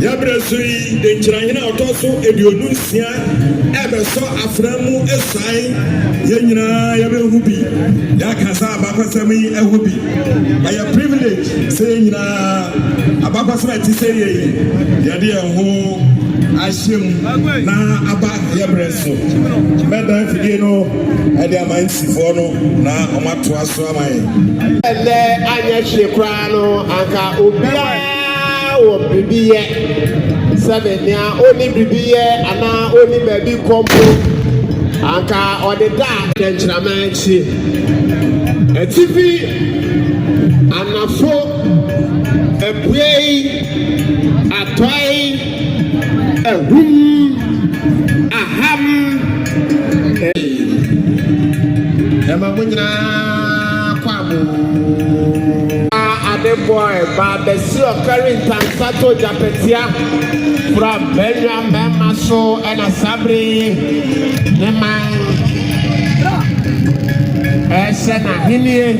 Yabresui, the Nkyeraa Otoso, Edionusia, Ebeso, Aframu, Esai, Yenina, Yabehubi, Yakasa, Bakasami, Ehubi. I am privileged saying, Abakasama Tisei, Yadia Ho, Ashim, Na Abba Yabreso, Madame Fidino, Adiaman Sifono, Na Omatua Swamai. And there, Anya Shekrano, Anka Ubia. Bibi seven ya only bibi ana only baby combo anka or the dark Nkyeraa Manhene a TV anafo a play a toy a room a ham the boy, but the seal carrying Tansato Japetia from Benjamin Memaso and a Sabri Neman Esena Hene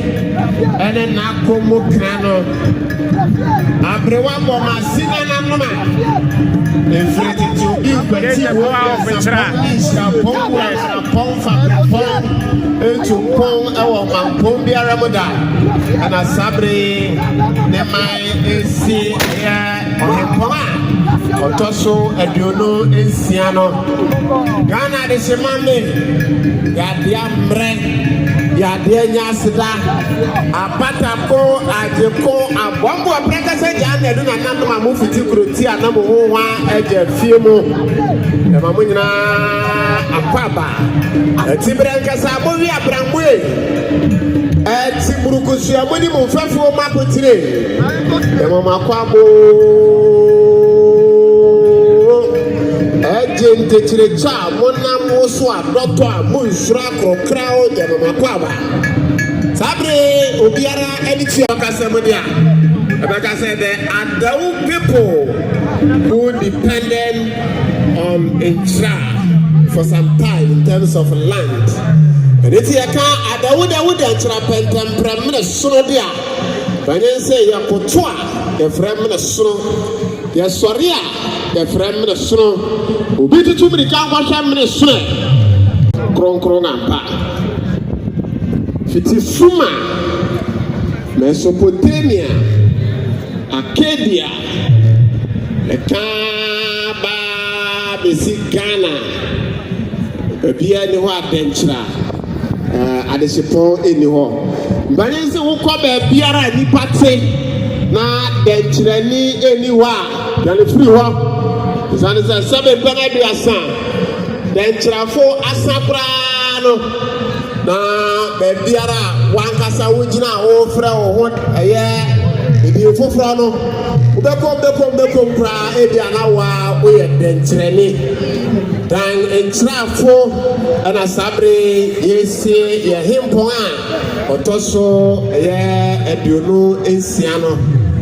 and a Nakomo Cano Abrewa Bomasina Namma inflated to you, but you to Pong our Mampombia Ramadan and a Sabri Nemai see Otoso Ediono Siano Ghana de Semame Yadiambre Yadia Sida Apatako Ajeko Abombo Aprekasa Jan Eduna Nama Mufiti Krutia Namu Eje Fiumo Mamuna Apaba Tibranka Sabovi Abramwe Tiburukusia Moni Mufafo Mapotire Mama Kwabo Ejente Chirecha Mona Moswa Doctor Munsura Krokrao Mama Kwaba Sabre Obiara Editia Kasamodia Abaka said there are those people who depended on Nkyeraa for some time in terms of land. And it's here, I would Nkyeraa Pentam Sodia. When they say Yakotua, the Fremen Snow, Yasoria, the Fremen Snow, who beat it to me, Kawash Snow, Kronampa. Fitifuma, Mesopotamia, Acadia, Ekaba, Ghana. Bia ni ho adenkyira adesepon eni ho mbanye se wo ko ba biara ni pate na denkyira ni eni ho a yale free ho zane se sebe bana bi asan denkyira fo asabra no na ba biara wankasa wo gina wo fra wo ho eye ebi foforo no bekom pra ebi anawa wo ye denkyira ni dan Nkyeraa fo ana sabre yesi ye himpon a otoso ye Ediono Nsia no